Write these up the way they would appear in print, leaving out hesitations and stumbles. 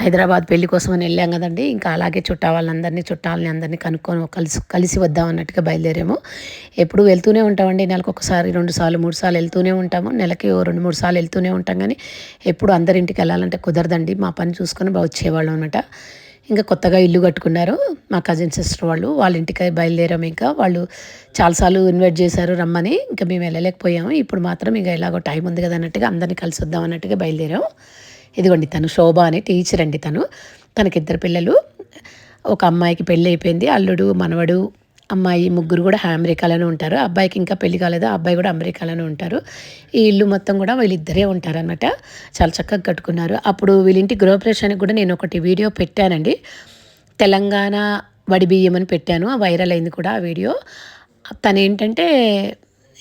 హైదరాబాద్ పెళ్లి కోసమని వెళ్ళాం కదండి. ఇంకా అలాగే చుట్టాలని అందరినీ కనుక్కొని కలిసి వద్దాం అన్నట్టుగా బయలుదేరాము. ఎప్పుడు వెళ్తూనే ఉంటామండి. నెలకొకసారి 2 సార్లు 3 సార్లు వెళ్తూనే ఉంటాము. నెలకి ఓ 2, 3 సార్లు వెళ్తూనే ఉంటాం కానీ ఎప్పుడు అందరింటికి వెళ్ళాలంటే కుదరదండి. మా పని చూసుకొని వచ్చేవాళ్ళం అనమాట. ఇంకా కొత్తగా ఇల్లు కట్టుకున్నారు మా కజిన్ సిస్టర్ వాళ్ళు. వాళ్ళ ఇంటికి బయలుదేరాము. ఇంకా వాళ్ళు చాలాసార్లు ఇన్వైట్ చేశారు రమ్మని. ఇంకా మేము వెళ్ళలేకపోయాము. ఇప్పుడు మాత్రం ఇంకా ఎలాగో టైం ఉంది కదా అన్నట్టుగా అందరినీ కలిసి వద్దాం అన్నట్టుగా బయలుదేరాం. ఇదిగోండి తను శోభ అని టీచర్ అండి. తనకి 2 పిల్లలు. ఒక అమ్మాయికి పెళ్ళి అయిపోయింది. అల్లుడు, మనవడు, అమ్మాయి ముగ్గురు కూడా అమెరికాలోనే ఉంటారు. అబ్బాయికి ఇంకా పెళ్లి కాలేదు. ఆ అబ్బాయి కూడా అమెరికాలోనే ఉంటారు. ఈ ఇల్లు మొత్తం కూడా వీళ్ళిద్దరే ఉంటారనమాట. చాలా చక్కగా కట్టుకున్నారు. అప్పుడు వీళ్ళింటి గృహప్రవేశానికి కూడా నేను ఒకటి వీడియో పెట్టానండి. తెలంగాణ వడి బియ్యం అని పెట్టాను. వైరల్ అయింది కూడా ఆ వీడియో. తనేంటంటే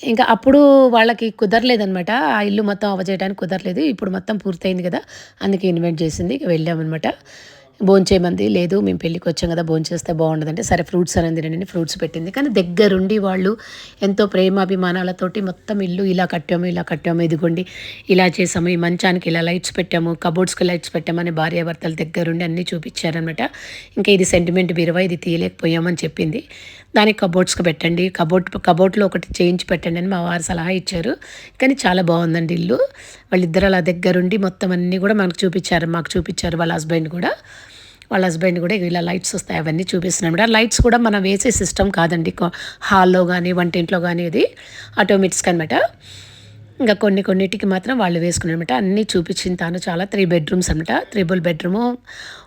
ఇంకా అప్పుడు వాళ్ళకి కుదరలేదనమాట. ఆ ఇల్లు మొత్తం అవ్వజేయడానికి కుదరలేదు. ఇప్పుడు మొత్తం పూర్తయింది కదా, అందుకే ఇన్వైట్ చేసింది. ఇక వెళ్ళామన్నమాట. భోంచేయమంది. లేదు మేము పెళ్ళికి వచ్చాం కదా, భోంచేస్తే బాగుండదంటే సరే ఫ్రూట్స్ అనేది తినండి, ఫ్రూట్స్ పెట్టింది. కానీ దగ్గరుండి వాళ్ళు ఎంతో ప్రేమాభిమానాలతోటి మొత్తం ఇల్లు ఇలా కట్టాము, ఇదిగోండి ఇలా చేసాము, ఈ మంచానికి ఇలా లైట్స్ పెట్టాము, కబోర్డ్స్కి లైట్స్ పెట్టామని భార్యాభర్తల దగ్గరుండి అన్నీ చూపించారనమాట. ఇంకా ఇది సెంటిమెంట్ బీరువా, ఇది తీయలేకపోయామని చెప్పింది. దానికి కబోర్డ్స్కి పెట్టండి, కబోర్డ్లో ఒకటి చేయించి పెట్టండి అని మా వారు సలహా ఇచ్చారు. కానీ చాలా బాగుందండి ఇల్లు. వాళ్ళిద్దరు అలా దగ్గరుండి మొత్తం అన్నీ కూడా మాకు చూపించారు. వాళ్ళ హస్బెండ్ కూడా ఇలా లైట్స్ వస్తాయి అవన్నీ చూపిస్తున్నాడు. ఆ లైట్స్ కూడా మనం వేసే సిస్టమ్ కాదండి. హాల్లో కానీ వంటింట్లో కానీ ఇది ఆటోమేటిక్స్ అనమాట. ఇంకా కొన్నిటికి మాత్రం వాళ్ళు వేసుకున్నారనమాట. అన్నీ చూపించింది తాను. చాలా 3 బెడ్రూమ్స్ అనమాట. 3 బెడ్రూము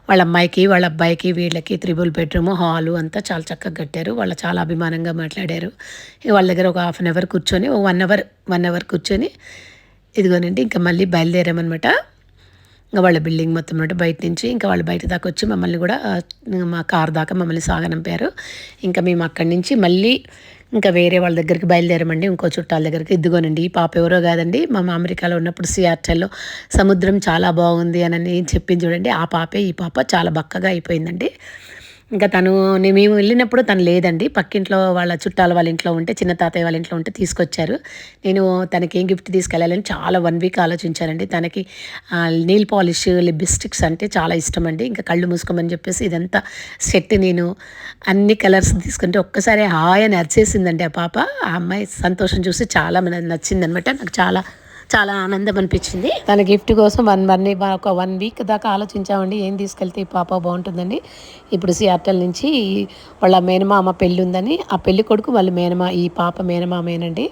వాళ్ళ అమ్మాయికి, వాళ్ళ అబ్బాయికి, వీళ్ళకి 3 బెడ్రూము, హాలు అంతా చాలా చక్కగా కట్టారు. వాళ్ళు చాలా అభిమానంగా మాట్లాడారు. వాళ్ళ దగ్గర ఒక హాఫ్ అన్ అవర్ కూర్చొని, 1 అవర్ కూర్చొని ఇదిగోనండి ఇంకా మళ్ళీ బయలుదేరామన్నమాట. ఇంకా వాళ్ళ బిల్డింగ్ మొత్తం నుండి బయట నుంచి ఇంకా వాళ్ళు బయట దాకా వచ్చి మమ్మల్ని కూడా మా కార్ దాకా మమ్మల్ని సాగనంపారు. ఇంకా మేము అక్కడి నుంచి మళ్ళీ ఇంకా వేరే వాళ్ళ దగ్గరికి బయలుదేరామండి. ఇంకో చుట్టాల దగ్గరికి. ఇదిగోనండి ఈ పాప ఎవరో కాదండి, మా అమెరికాలో ఉన్నప్పుడు సియాటల్లో సముద్రం చాలా బాగుంది అని చెప్పింది చూడండి. ఆ పాపే ఈ పాప. చాలా బక్కగా అయిపోయిందండి. ఇంకా మేము వెళ్ళినప్పుడు తను లేదండి. పక్కింట్లో వాళ్ళ చుట్టాల వాళ్ళ ఇంట్లో ఉంటే, చిన్న తాతయ్య వాళ్ళ ఇంట్లో ఉంటే తీసుకొచ్చారు. నేను తనకి ఏం గిఫ్ట్ తీసుకెళ్ళాలని చాలా 1 వీక్ ఆలోచించానండి. తనకి నెయిల్ పాలిష్, లిప్స్టిక్స్ అంటే చాలా ఇష్టం అండి. ఇంకా కళ్ళు మూసుకోమని చెప్పేసి ఇదంతా సెట్ నేను అన్ని కలర్స్ తీసుకుంటే ఒక్కసారి హాయ్ అని అరిచేసిందండి ఆ పాప. ఆ అమ్మాయి సంతోషం చూసి చాలా నచ్చిందనమాట. నాకు చాలా చాలా ఆనందం అనిపించింది. తన గిఫ్ట్ కోసం ఒక 1 వీక్ దాకా ఆలోచించామండి. ఏం తీసుకెళ్తే ఈ పాప బాగుంటుందండి. ఇప్పుడు సియాటల్ నుంచి వాళ్ళ మేనమామ పెళ్ళి ఉందని, ఆ పెళ్లి కొడుకు వాళ్ళ ఈ పాప మేనమామేనండి.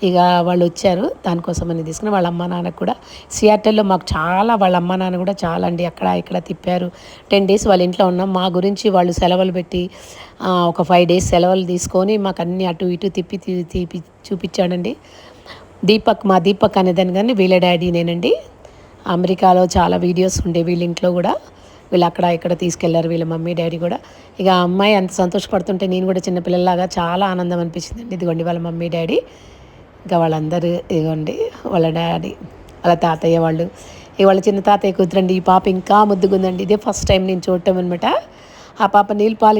ఇక వాళ్ళు వచ్చారు, దానికోసమని తీసుకుని వాళ్ళ అమ్మ నాన్న కూడా సియాటల్లో మాకు చాలా, వాళ్ళ అమ్మ నాన్న కూడా చాలా అండి అక్కడ ఇక్కడ తిప్పారు. 10 డేస్ వాళ్ళ ఇంట్లో ఉన్నాం. మా గురించి వాళ్ళు సెలవులు పెట్టి ఒక 5 డేస్ సెలవులు తీసుకొని మాకు అన్నీ అటు ఇటు తిప్పి చూపించాడండి. మా దీపక్ అనేదాన్ని కానీ వీళ్ళ డాడీనేనండి. అమెరికాలో చాలా వీడియోస్ ఉండే వీళ్ళ ఇంట్లో కూడా. వీళ్ళు అక్కడ ఇక్కడ తీసుకెళ్లారు వీళ్ళ మమ్మీ డాడీ కూడా. ఇక ఆ అమ్మాయి అంత సంతోషపడుతుంటే నేను కూడా చిన్నపిల్లలాగా చాలా ఆనందం అనిపించిందండి. ఇదిగోండి వాళ్ళ మమ్మీ డాడీ, ఇంకా వాళ్ళందరూ ఇదిగోండి వాళ్ళ డాడీ, వాళ్ళ తాతయ్య వాళ్ళు. వాళ్ళ చిన్న తాతయ్య కూతురండి. ఈ పాప ఇంకా ముద్దుగుందండి. ఇదే ఫస్ట్ టైం నేను చూడటం అనమాట. ఆ పాప నీళ్ళు పాలి